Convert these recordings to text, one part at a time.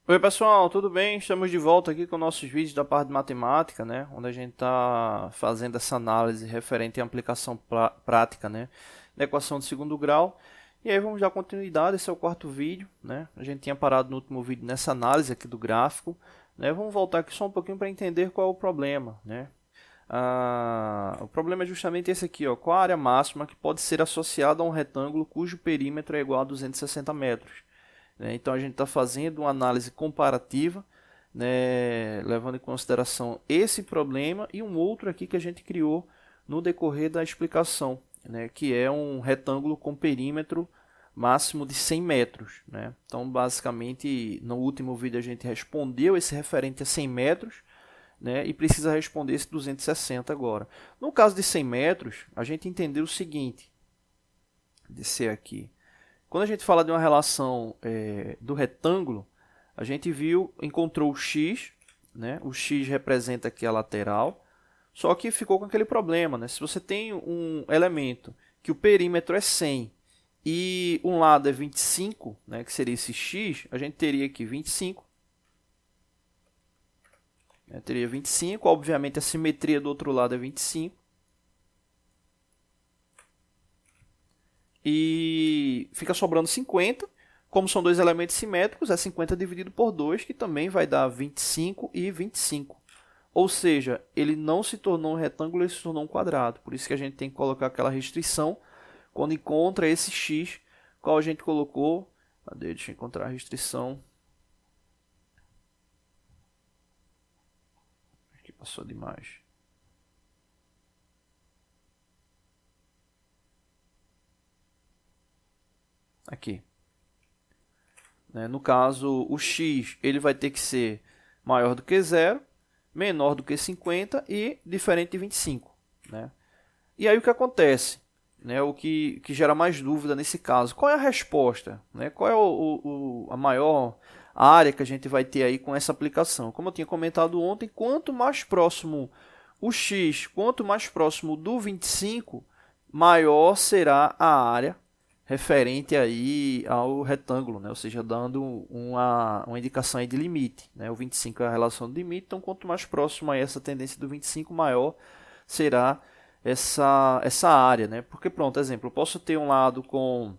Oi pessoal, tudo bem? Estamos de volta aqui com nossos vídeos da parte de matemática, né? Onde a gente está fazendo essa análise referente à aplicação prática, né? Da equação de segundo grau. E aí vamos dar continuidade, esse é o quarto vídeo, né? A gente tinha parado no último vídeo nessa análise aqui do gráfico, né? Vamos voltar aqui só um pouquinho para entender qual é o problema, né? O problema é justamente esse aqui, ó. Qual a área máxima que pode ser associada a um retângulo cujo perímetro é igual a 260 metros? Então a gente está fazendo uma análise comparativa, né, levando em consideração esse problema e um outro aqui que a gente criou no decorrer da explicação, né, que é um retângulo com perímetro máximo de 100 metros. Né? Então, basicamente, no último vídeo a gente respondeu esse referente a 100 metros, né, e precisa responder esse 260 agora. No caso de 100 metros, a gente entendeu o seguinte, descer aqui. Quando a gente fala de uma relação do retângulo, a gente encontrou o x, né? O x representa aqui a lateral, só que ficou com aquele problema, né? Se você tem um elemento que o perímetro é 100 e um lado é 25, né? Que seria esse x, a gente teria aqui 25, né? Teria 25, obviamente a simetria do outro lado é 25. E fica sobrando 50. Como são dois elementos simétricos, é 50 dividido por 2, que também vai dar 25 e 25. Ou seja, ele não se tornou um retângulo, ele se tornou um quadrado. Por isso que a gente tem que colocar aquela restrição quando encontra esse x, qual a gente colocou. Cadê? Deixa eu encontrar a restrição. Aqui passou demais. Aqui. No caso, o x ele vai ter que ser maior do que 0, menor do que 50 e diferente de 25. Né? E aí o que acontece? Né? O que gera mais dúvida nesse caso. Qual é a resposta? Né? Qual é a maior área que a gente vai ter aí com essa aplicação? Como eu tinha comentado ontem, quanto mais próximo o x, quanto mais próximo do 25, maior será a área referente aí ao retângulo, né? Ou seja, dando uma indicação aí de limite. Né? O 25 é a relação do limite, então quanto mais próximo a essa tendência do 25, maior será essa área. Né? Porque, pronto, exemplo, eu posso ter um lado com...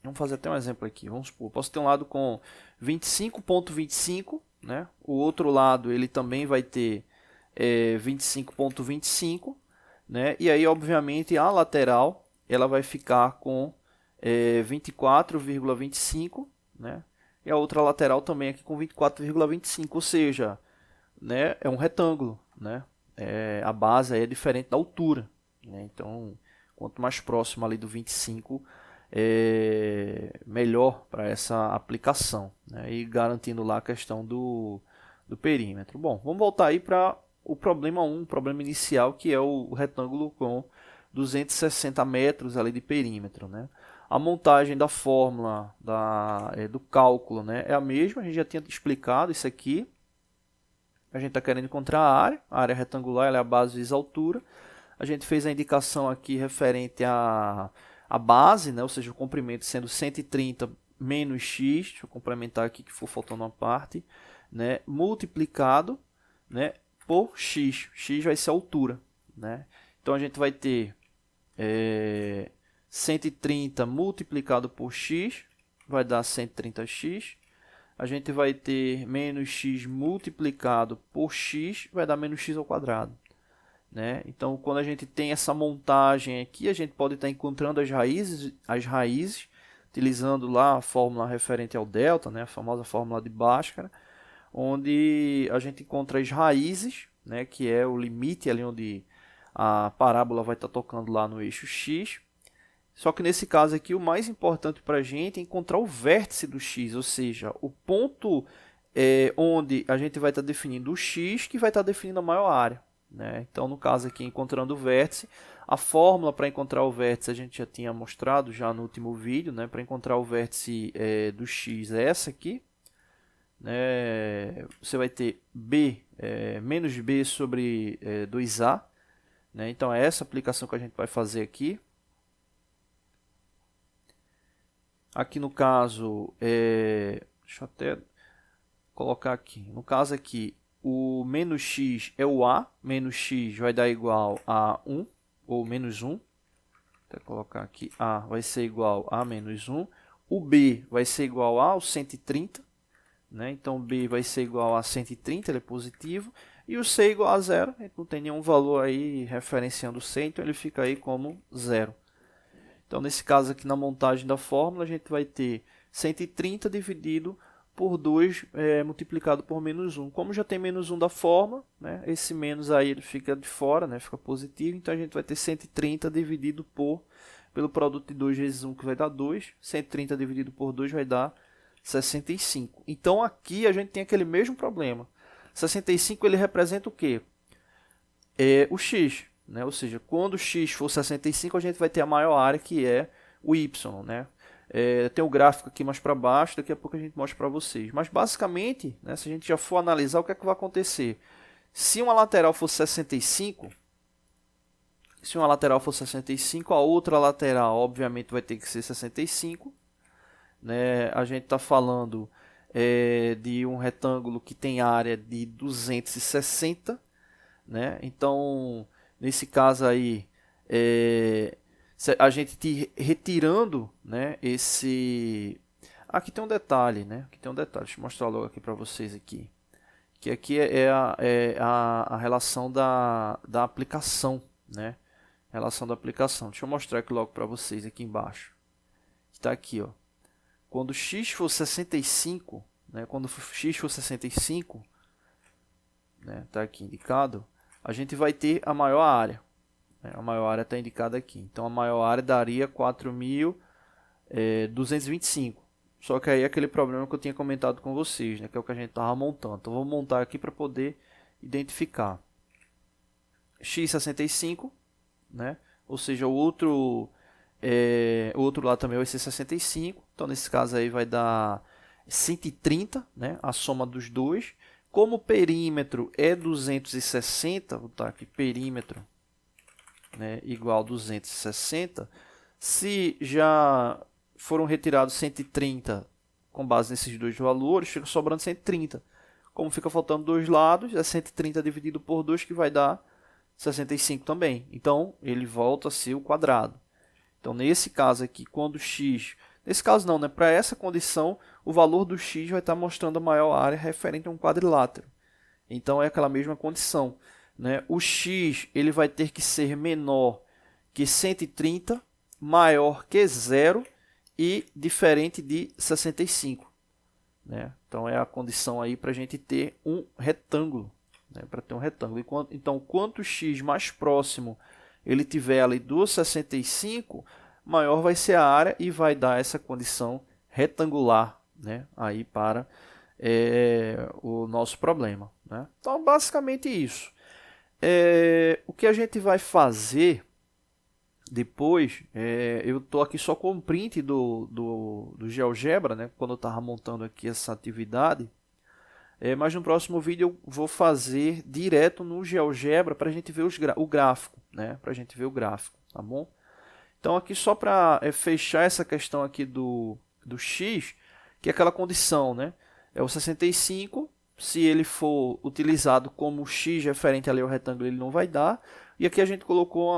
Vamos fazer até um exemplo aqui. Vamos supor, eu posso ter um lado com 25,25, né? O outro lado ele também vai ter 25,25, né? E aí, obviamente, a lateral ela vai ficar com 24,25, né? E a outra lateral também aqui com 24,25, ou seja, né, é um retângulo, né? A base aí é diferente da altura, né? Então, quanto mais próximo ali do 25, melhor para essa aplicação, né? E garantindo lá a questão do perímetro. Bom, vamos voltar aí para o problema 1, o problema inicial, que é o retângulo com 260 metros ali de perímetro. Né? A montagem da fórmula do cálculo, né, é a mesma, a gente já tinha explicado isso aqui. A gente está querendo encontrar a área retangular ela é a base vezes a altura. A gente fez a indicação aqui referente à base, né, ou seja, o comprimento sendo 130 menos x, deixa eu complementar aqui que for faltando uma parte, né, multiplicado, né, por x. X vai ser a altura. Né? Então a gente vai ter 130 multiplicado por x, vai dar 130x. A gente vai ter menos x multiplicado por x, vai dar menos x ao quadrado. Né? Então, quando a gente tem essa montagem aqui, a gente pode estar encontrando as raízes utilizando lá a fórmula referente ao delta, né? A famosa fórmula de Bhaskara, onde a gente encontra as raízes, né? Que é o limite ali onde a parábola vai estar tocando lá no eixo x. Só que nesse caso aqui, o mais importante para a gente é encontrar o vértice do x, ou seja, o ponto onde a gente vai estar definindo o x, que vai estar definindo a maior área. Né? Então, no caso aqui, encontrando o vértice, a fórmula para encontrar o vértice a gente já tinha mostrado já no último vídeo. Né? Para encontrar o vértice do x é essa aqui. Né? Você vai ter b menos b sobre 2a. Né? Então, é essa aplicação que a gente vai fazer aqui. Aqui no caso, deixa eu até colocar aqui. No caso aqui, o menos x é o a, menos x vai dar igual a 1, ou menos 1. Vou colocar aqui, a vai ser igual a menos 1. O b vai ser igual ao 130, né? Então, b vai ser igual a 130, ele é positivo. E o c é igual a 0, a gente não tem nenhum valor aí referenciando o c, então ele fica aí como 0. Então, nesse caso aqui, na montagem da fórmula, a gente vai ter 130 dividido por 2 multiplicado por menos 1. Como já tem menos 1 da fórmula, né, esse menos aí ele fica de fora, né, fica positivo, então a gente vai ter 130 dividido pelo produto de 2 vezes 1, que vai dar 2. 130 dividido por 2 vai dar 65. Então, aqui a gente tem aquele mesmo problema. 65 ele representa o quê? O x, né? Ou seja, quando o x for 65, a gente vai ter a maior área, que é o y, né? Tem o gráfico aqui mais para baixo, daqui a pouco a gente mostra para vocês. Mas basicamente, né, se a gente já for analisar, o que é que vai acontecer? Se uma lateral for 65, a outra lateral obviamente vai ter que ser 65. Né? A gente está falando de um retângulo que tem área de 260, né? Então, nesse caso aí, a gente retirando, né, esse... Aqui tem um detalhe, né? Aqui tem um detalhe, deixa eu mostrar logo aqui para vocês aqui. Que aqui é a relação da aplicação, né? Relação da aplicação. Deixa eu mostrar aqui logo para vocês aqui embaixo. Está aqui, ó. Quando x for 65, né, né, tá aqui indicado, a gente vai ter a maior área. Né, a maior área está indicada aqui. Então, a maior área daria 4.225. Só que aí é aquele problema que eu tinha comentado com vocês, né, que é o que a gente estava montando. Então, vou montar aqui para poder identificar. x65, né, ou seja, o outro lado também vai ser 65. Então, nesse caso aí vai dar 130, né, a soma dos dois. Como o perímetro é 260, vou botar aqui perímetro, né, igual a 260. Se já foram retirados 130 com base nesses dois valores, fica sobrando 130. Como fica faltando dois lados, é 130 dividido por 2 que vai dar 65 também. Então, ele volta a ser o quadrado. Então, nesse caso aqui, quando x... Nesse caso não, né? Para essa condição, o valor do x vai estar mostrando a maior área referente a um quadrilátero. Então, é aquela mesma condição, né? O x ele vai ter que ser menor que 130, maior que 0 e diferente de 65. Né? Então, é a condição aí para a gente ter um retângulo. Né? Para ter um retângulo. Então, quanto x mais próximo ele tiver ali do 65, maior vai ser a área e vai dar essa condição retangular, né, aí para o nosso problema. Né? Então, basicamente isso. O que a gente vai fazer depois, eu estou aqui só com o print do GeoGebra, né, quando eu estava montando aqui essa atividade. Mas no próximo vídeo eu vou fazer direto no GeoGebra para a gente ver o gráfico, né? Para a gente ver o gráfico, tá bom? Então aqui só para fechar essa questão aqui do x, que é aquela condição, né? É o 65, se ele for utilizado como x referente ali ao retângulo, ele não vai dar. E aqui a gente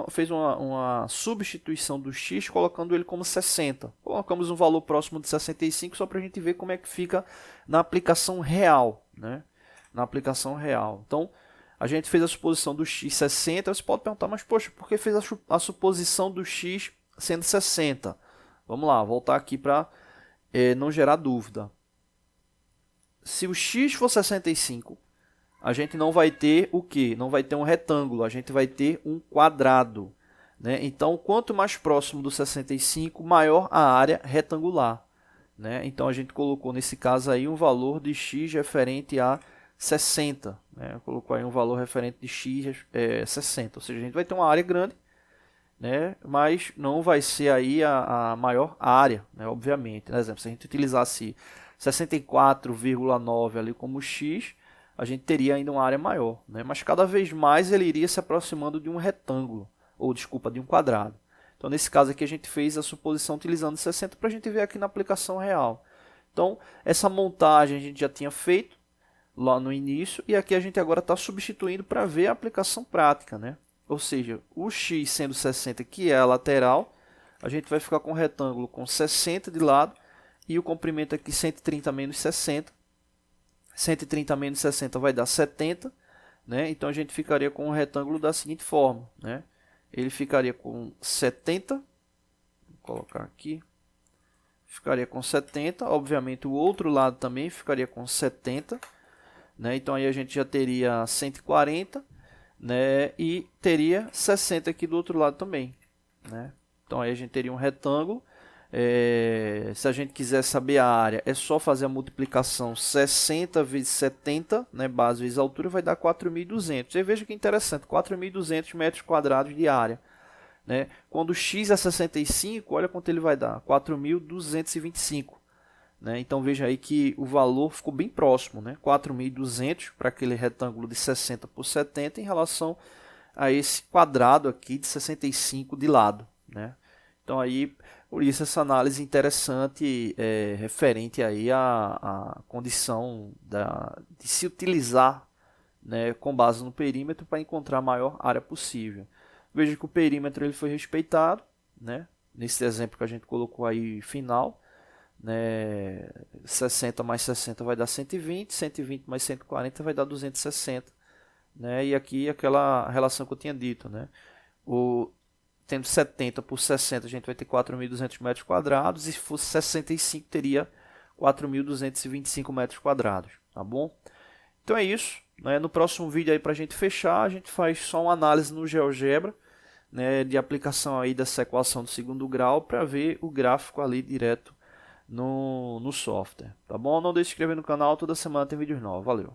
fez uma substituição do x, colocando ele como 60. Colocamos um valor próximo de 65 só para a gente ver como é que fica na aplicação real, né? Na aplicação real. Então, a gente fez a suposição do x 60. Você pode perguntar, mas poxa, por que fez a suposição do x sendo 60? Vamos lá, voltar aqui para não gerar dúvida. Se o x for 65, a gente não vai ter o quê? Não vai ter um retângulo, a gente vai ter um quadrado. Né? Então, quanto mais próximo do 65, maior a área retangular. Né? Então, a gente colocou nesse caso aí um valor de x referente a 60. Né? Colocou aí um valor referente de x 60. Ou seja, a gente vai ter uma área grande, né? Mas não vai ser aí a maior área, né? Obviamente. Por exemplo, se a gente utilizasse 64,9 ali como x, a gente teria ainda uma área maior, né? Mas cada vez mais ele iria se aproximando de um retângulo, ou desculpa, de um quadrado. Então, nesse caso aqui, a gente fez a suposição utilizando 60 para a gente ver aqui na aplicação real. Então, essa montagem a gente já tinha feito, lá no início, e aqui a gente agora está substituindo para ver a aplicação prática, né? Ou seja, o x sendo 60, que é a lateral, a gente vai ficar com um retângulo com 60 de lado, e o comprimento aqui 130 menos 60. 130 menos 60 vai dar 70, né? Então a gente ficaria com um retângulo da seguinte forma, né? Ele ficaria com 70, vou colocar aqui, ficaria com 70, obviamente o outro lado também ficaria com 70, né? Então aí a gente já teria 140, né? E teria 60 aqui do outro lado também, né? Então aí a gente teria um retângulo. Se a gente quiser saber a área, é só fazer a multiplicação 60 vezes 70, né, base vezes altura, vai dar 4.200. Você veja que interessante, 4.200 metros quadrados de área, né? Quando x é 65, olha quanto ele vai dar, 4.225, né? Então veja aí que o valor ficou bem próximo, né? 4.200 para aquele retângulo de 60 por 70 em relação a esse quadrado aqui de 65 de lado, né? Então aí, por isso essa análise interessante referente aí à condição de se utilizar, né, com base no perímetro para encontrar a maior área possível. Veja que o perímetro ele foi respeitado, né, nesse exemplo que a gente colocou aí final, né, 60 mais 60 vai dar 120, 120 mais 140 vai dar 260, né, e aqui aquela relação que eu tinha dito, né, tendo 70 por 60, a gente vai ter 4.200 metros quadrados. E se fosse 65, teria 4.225 metros quadrados. Tá bom? Então é isso, né? No próximo vídeo aí, para a gente fechar, a gente faz só uma análise no GeoGebra, né, de aplicação aí dessa equação do segundo grau para ver o gráfico ali direto no software. Tá bom? Não deixe de se inscrever no canal, toda semana tem vídeos novos. Valeu!